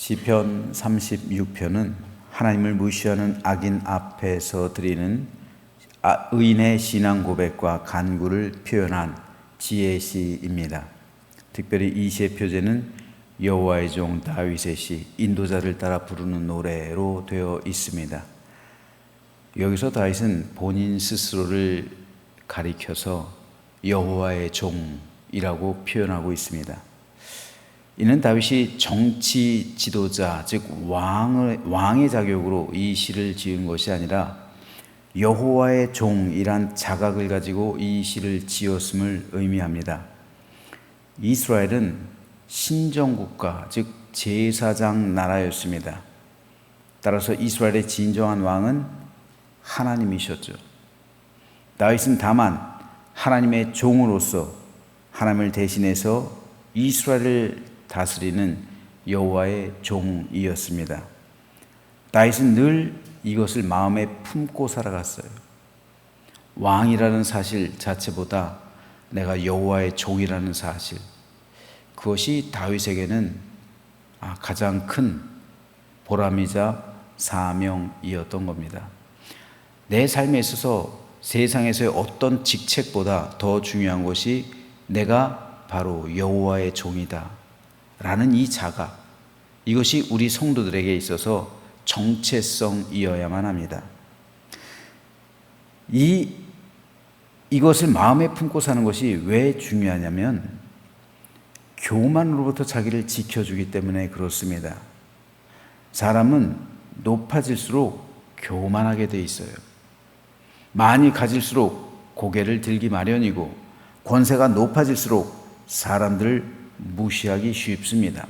시편 36편은 하나님을 무시하는 악인 앞에서 드리는 의인의 신앙 고백과 간구를 표현한 지혜의 시입니다. 특별히 이 시의 표제는 여호와의 종 다윗의 시, 인도자를 따라 부르는 노래로 되어 있습니다. 여기서 다윗은 본인 스스로를 가리켜서 여호와의 종이라고 표현하고 있습니다. 이는 다윗이 정치 지도자, 즉 왕의 자격으로 이 시를 지은 것이 아니라 여호와의 종이란 자각을 가지고 이 시를 지었음을 의미합니다. 이스라엘은 신정국가, 즉 제사장 나라였습니다. 따라서 이스라엘의 진정한 왕은 하나님이셨죠. 다윗은 다만 하나님의 종으로서 하나님을 대신해서 이스라엘을 다스리는 여호와의 종이었습니다. 다윗은 늘 이것을 마음에 품고 살아갔어요. 왕이라는 사실 자체보다 내가 여호와의 종이라는 사실, 그것이 다윗에게는 가장 큰 보람이자 사명이었던 겁니다. 내 삶에 있어서 세상에서의 어떤 직책보다 더 중요한 것이 내가 바로 여호와의 종이다 라는 이 자각, 이것이 우리 성도들에게 있어서 정체성이어야만 합니다. 이것을 마음에 품고 사는 것이 왜 중요하냐면 교만으로부터 자기를 지켜주기 때문에 그렇습니다. 사람은 높아질수록 교만하게 돼 있어요. 많이 가질수록 고개를 들기 마련이고, 권세가 높아질수록 사람들을 무시하기 쉽습니다.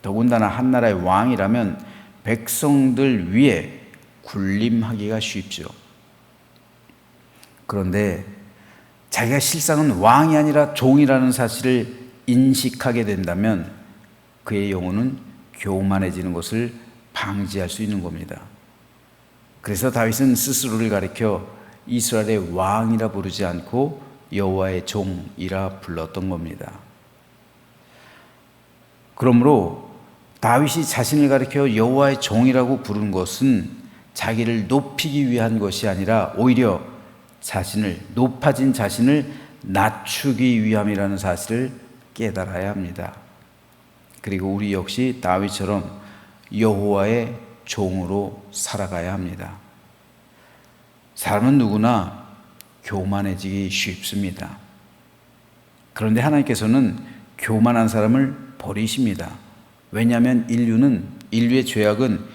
더군다나 한 나라의 왕이라면 백성들 위에 군림하기가 쉽죠. 그런데 자기가 실상은 왕이 아니라 종이라는 사실을 인식하게 된다면 그의 영혼은 교만해지는 것을 방지할 수 있는 겁니다. 그래서 다윗은 스스로를 가리켜 이스라엘의 왕이라 부르지 않고 여호와의 종이라 불렀던 겁니다. 그러므로 다윗이 자신을 가리켜 여호와의 종이라고 부른 것은 자기를 높이기 위한 것이 아니라 오히려 높아진 자신을 낮추기 위함이라는 사실을 깨달아야 합니다. 그리고 우리 역시 다윗처럼 여호와의 종으로 살아가야 합니다. 사람은 누구나 교만해지기 쉽습니다. 그런데 하나님께서는 교만한 사람을 버리십니다. 왜냐하면 인류의 죄악은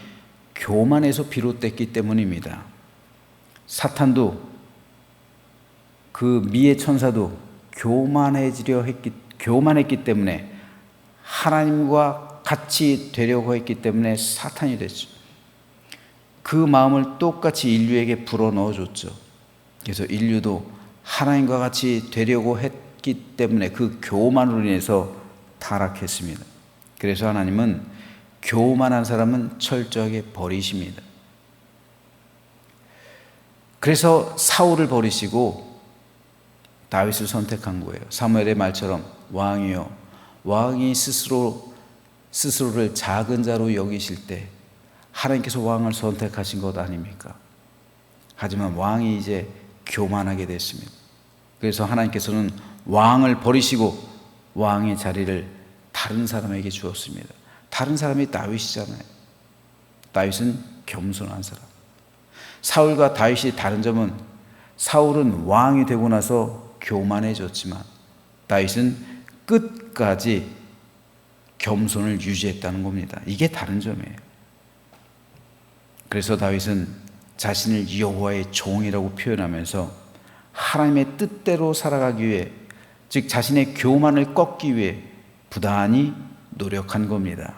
교만에서 비롯됐기 때문입니다. 사탄도 그 미의 천사도 교만했기 때문에 하나님과 같이 되려고 했기 때문에 사탄이 됐죠. 그 마음을 똑같이 인류에게 불어넣어줬죠. 그래서 인류도 하나님과 같이 되려고 했기 때문에 그 교만으로 인해서 타락했습니다. 그래서 하나님은 교만한 사람은 철저하게 버리십니다. 그래서 사울을 버리시고 다윗을 선택한 거예요. 사무엘의 말처럼 왕이요, 왕이 스스로를 작은 자로 여기실 때 하나님께서 왕을 선택하신 것 아닙니까? 하지만 왕이 이제 교만하게 됐습니다. 그래서 하나님께서는 왕을 버리시고 왕의 자리를 다른 사람에게 주었습니다. 다른 사람이 다윗이잖아요. 다윗은 겸손한 사람. 사울과 다윗이 다른 점은 사울은 왕이 되고 나서 교만해졌지만 다윗은 끝까지 겸손을 유지했다는 겁니다. 이게 다른 점이에요. 그래서 다윗은 자신을 여호와의 종이라고 표현하면서 하나님의 뜻대로 살아가기 위해, 즉 자신의 교만을 꺾기 위해 부단히 노력한 겁니다.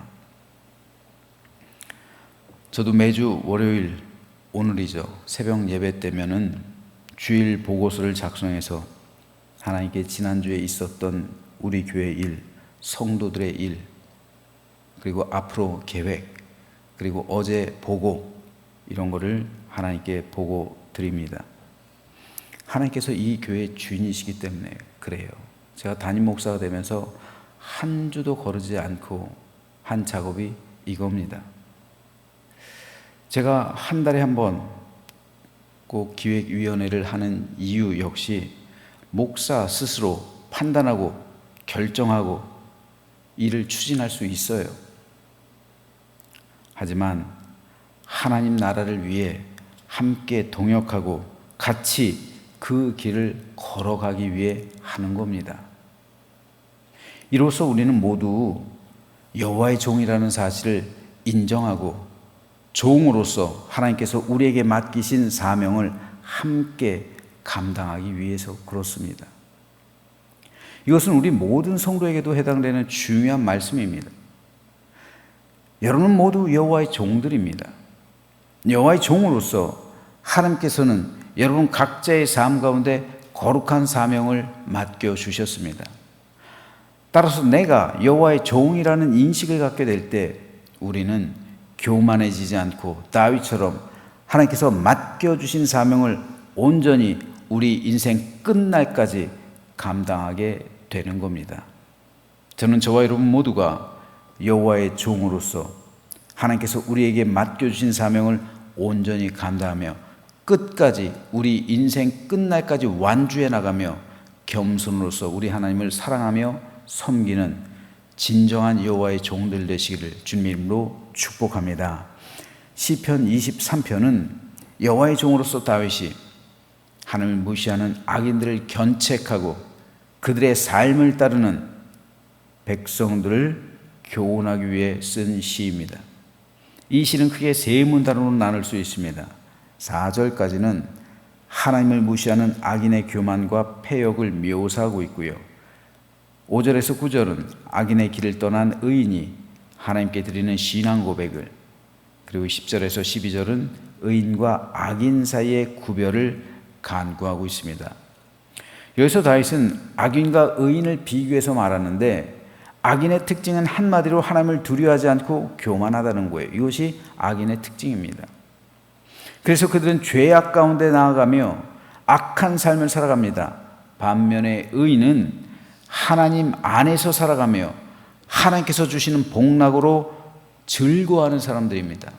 저도 매주 월요일, 오늘이죠, 새벽 예배 때면은 주일 보고서를 작성해서 하나님께 지난주에 있었던 우리 교회 일, 성도들의 일, 그리고 앞으로 계획, 그리고 어제 보고, 이런 거를 하나님께 보고 드립니다. 하나님께서 이 교회의 주인이시기 때문에 그래요. 제가 담임 목사가 되면서 한 주도 거르지 않고 한 작업이 이겁니다. 제가 한 달에 한 번 꼭 기획위원회를 하는 이유 역시 목사 스스로 판단하고 결정하고 일을 추진할 수 있어요. 하지만 하나님 나라를 위해 함께 동역하고 같이 그 길을 걸어가기 위해 하는 겁니다. 이로써 우리는 모두 여호와의 종이라는 사실을 인정하고 종으로서 하나님께서 우리에게 맡기신 사명을 함께 감당하기 위해서 그렇습니다. 이것은 우리 모든 성도에게도 해당되는 중요한 말씀입니다. 여러분 모두 여호와의 종들입니다. 여호와의 종으로서 하나님께서는 여러분 각자의 삶 가운데 거룩한 사명을 맡겨주셨습니다. 따라서 내가 여호와의 종이라는 인식을 갖게 될 때 우리는 교만해지지 않고 다윗처럼 하나님께서 맡겨주신 사명을 온전히 우리 인생 끝날까지 감당하게 되는 겁니다. 저는 저와 여러분 모두가 여호와의 종으로서 하나님께서 우리에게 맡겨주신 사명을 온전히 감당하며 끝까지 우리 인생 끝날까지 완주해 나가며 겸손으로서 우리 하나님을 사랑하며 섬기는 진정한 여호와의 종들 되시기를 주님 이름으로 축복합니다. 시편 23편은 여호와의 종으로서 다윗이 하나님을 무시하는 악인들을 견책하고 그들의 삶을 따르는 백성들을 교훈하기 위해 쓴 시입니다. 이 시는 크게 세 문단으로 나눌 수 있습니다. 4절까지는 하나님을 무시하는 악인의 교만과 패역을 묘사하고 있고요. 5절에서 9절은 악인의 길을 떠난 의인이 하나님께 드리는 신앙 고백을, 그리고 10절에서 12절은 의인과 악인 사이의 구별을 간구하고 있습니다. 여기서 다윗은 악인과 의인을 비교해서 말하는데 악인의 특징은 한마디로 하나님을 두려워하지 않고 교만하다는 거예요. 이것이 악인의 특징입니다. 그래서 그들은 죄악 가운데 나아가며 악한 삶을 살아갑니다. 반면에 의인은 하나님 안에서 살아가며 하나님께서 주시는 복락으로 즐거워하는 사람들입니다.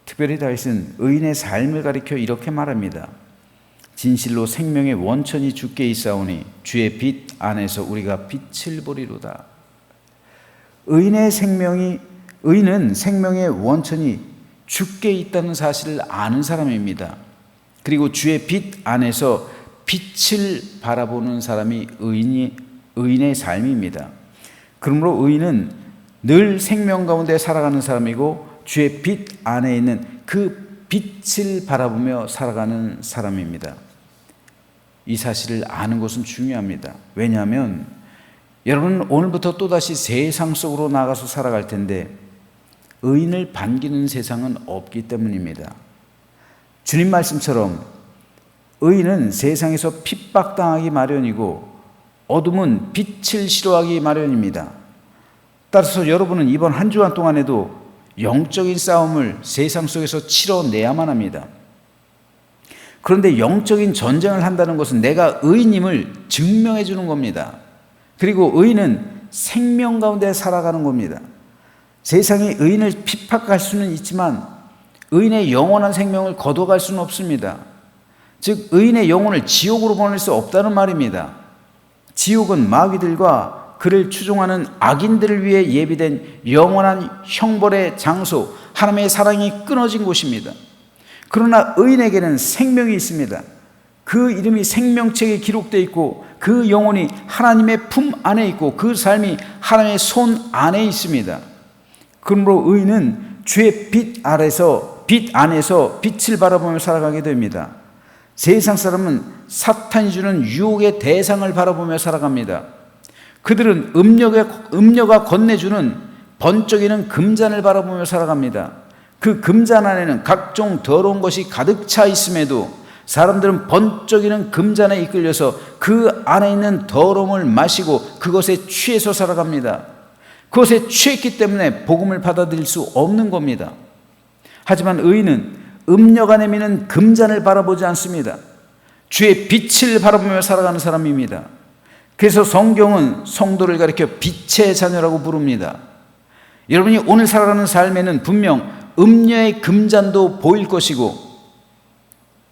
특별히 다윗은 의인의 삶을 가리켜 이렇게 말합니다. 진실로 생명의 원천이 주께 있사오니 주의 빛 안에서 우리가 빛을 보리로다. 의인은 생명의 원천이 주께 있다는 사실을 아는 사람입니다. 그리고 주의 빛 안에서 빛을 바라보는 사람이 의인의 삶입니다. 그러므로 의인은 늘 생명 가운데 살아가는 사람이고 주의 빛 안에 있는 그 빛을 바라보며 살아가는 사람입니다. 이 사실을 아는 것은 중요합니다. 왜냐하면 여러분 오늘부터 또다시 세상 속으로 나가서 살아갈 텐데 의인을 반기는 세상은 없기 때문입니다. 주님 말씀처럼 의인은 세상에서 핍박당하기 마련이고 어둠은 빛을 싫어하기 마련입니다. 따라서 여러분은 이번 한 주간 동안에도 영적인 싸움을 세상 속에서 치러내야만 합니다. 그런데 영적인 전쟁을 한다는 것은 내가 의인임을 증명해 주는 겁니다. 그리고 의인은 생명 가운데 살아가는 겁니다. 세상이 의인을 핍박할 수는 있지만 의인의 영원한 생명을 거둬갈 수는 없습니다. 즉 의인의 영혼을 지옥으로 보낼 수 없다는 말입니다. 지옥은 마귀들과 그를 추종하는 악인들을 위해 예비된 영원한 형벌의 장소, 하나님의 사랑이 끊어진 곳입니다. 그러나 의인에게는 생명이 있습니다. 그 이름이 생명책에 기록되어 있고 그 영혼이 하나님의 품 안에 있고 그 삶이 하나님의 손 안에 있습니다. 그러므로 의인은 주의 빛 안에서 빛을 바라보며 살아가게 됩니다. 세상 사람은 사탄이 주는 유혹의 대상을 바라보며 살아갑니다. 그들은 음녀가 건네주는 번쩍이는 금잔을 바라보며 살아갑니다. 그 금잔 안에는 각종 더러운 것이 가득 차 있음에도 사람들은 번쩍이는 금잔에 이끌려서 그 안에 있는 더러움을 마시고 그것에 취해서 살아갑니다. 그것에 취했기 때문에 복음을 받아들일 수 없는 겁니다. 하지만 의인은 음녀가 내미는 금잔을 바라보지 않습니다. 주의 빛을 바라보며 살아가는 사람입니다. 그래서 성경은 성도를 가리켜 빛의 자녀라고 부릅니다. 여러분이 오늘 살아가는 삶에는 분명 음녀의 금잔도 보일 것이고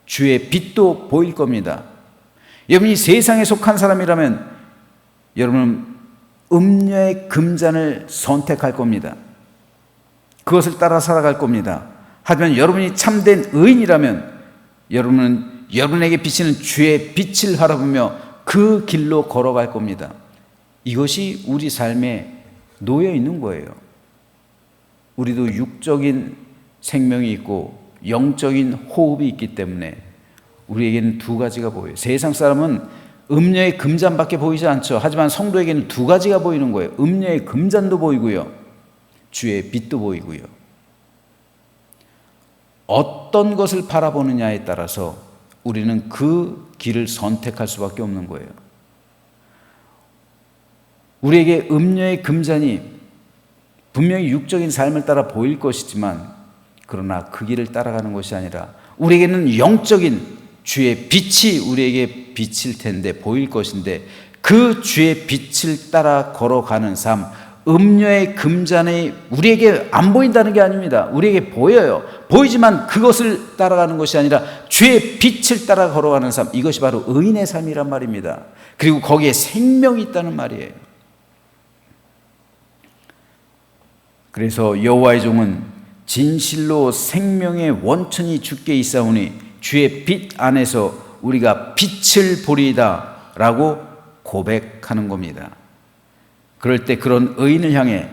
주의 빛도 보일 겁니다. 여러분이 세상에 속한 사람이라면 여러분은 음녀의 금잔을 선택할 겁니다. 그것을 따라 살아갈 겁니다. 하지만 여러분이 참된 의인이라면 여러분은 여러분에게 비치는 주의 빛을 바라보며 그 길로 걸어갈 겁니다. 이것이 우리 삶에 놓여 있는 거예요. 우리도 육적인 생명이 있고 영적인 호흡이 있기 때문에 우리에게는 두 가지가 보여요. 세상 사람은 음녀의 금잔밖에 보이지 않죠. 하지만 성도에게는 두 가지가 보이는 거예요. 음녀의 금잔도 보이고요, 주의 빛도 보이고요. 어떤 것을 바라보느냐에 따라서 우리는 그 길을 선택할 수밖에 없는 거예요. 우리에게 음녀의 금잔이 분명히 육적인 삶을 따라 보일 것이지만 그러나 그 길을 따라가는 것이 아니라 우리에게는 영적인 주의 빛이 우리에게 비칠 텐데, 보일 것인데, 그 주의 빛을 따라 걸어가는 삶, 음녀의 금잔이 우리에게 안 보인다는 게 아닙니다. 우리에게 보여요. 보이지만 그것을 따라가는 것이 아니라 주의 빛을 따라 걸어가는 삶, 이것이 바로 의인의 삶이란 말입니다. 그리고 거기에 생명이 있다는 말이에요. 그래서 여호와의 종은 진실로 생명의 원천이 주께 있사오니 주의 빛 안에서 우리가 빛을 보리이다 라고 고백하는 겁니다. 그럴 때 그런 의인을 향해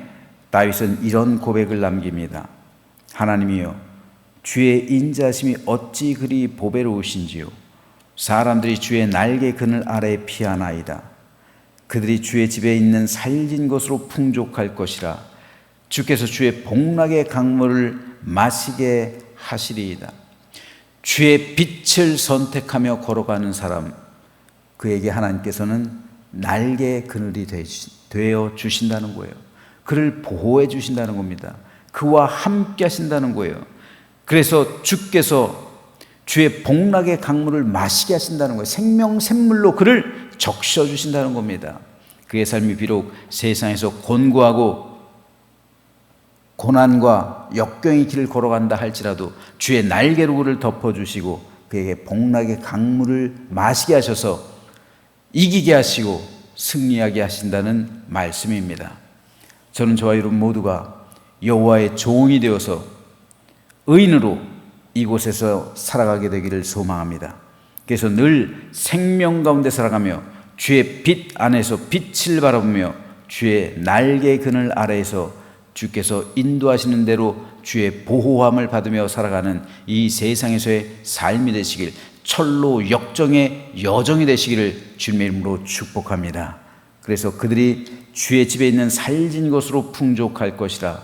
다윗은 이런 고백을 남깁니다. 하나님이여, 주의 인자심이 어찌 그리 보배로우신지요. 사람들이 주의 날개 그늘 아래 피하나이다. 그들이 주의 집에 있는 살진 것으로 풍족할 것이라. 주께서 주의 복락의 강물을 마시게 하시리이다. 주의 빛을 선택하며 걸어가는 사람, 그에게 하나님께서는 날개 그늘이 되어 주신다는 거예요. 그를 보호해 주신다는 겁니다. 그와 함께 하신다는 거예요. 그래서 주께서 주의 복락의 강물을 마시게 하신다는 거예요. 생명 샘물로 그를 적셔 주신다는 겁니다. 그의 삶이 비록 세상에서 곤고하고 고난과 역경의 길을 걸어간다 할지라도 주의 날개로 그를 덮어주시고 그에게 복락의 강물을 마시게 하셔서 이기게 하시고 승리하게 하신다는 말씀입니다. 저는 저와 여러분 모두가 여호와의 종이 되어서 의인으로 이곳에서 살아가게 되기를 소망합니다. 그래서 늘 생명 가운데 살아가며 주의 빛 안에서 빛을 바라보며 주의 날개 그늘 아래에서 주께서 인도하시는 대로 주의 보호함을 받으며 살아가는 이 세상에서의 삶이 되시길, 철로 역정의 여정이 되시기를 주님의 이름으로 축복합니다. 그래서 그들이 주의 집에 있는 살진 것으로 풍족할 것이라.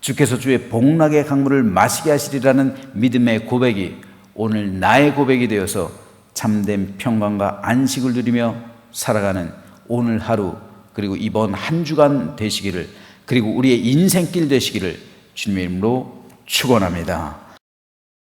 주께서 주의 복락의 강물을 마시게 하시리라는 믿음의 고백이 오늘 나의 고백이 되어서 참된 평강과 안식을 누리며 살아가는 오늘 하루, 그리고 이번 한 주간 되시기를, 그리고 우리의 인생길 되시기를 주님의 이름으로 축원합니다.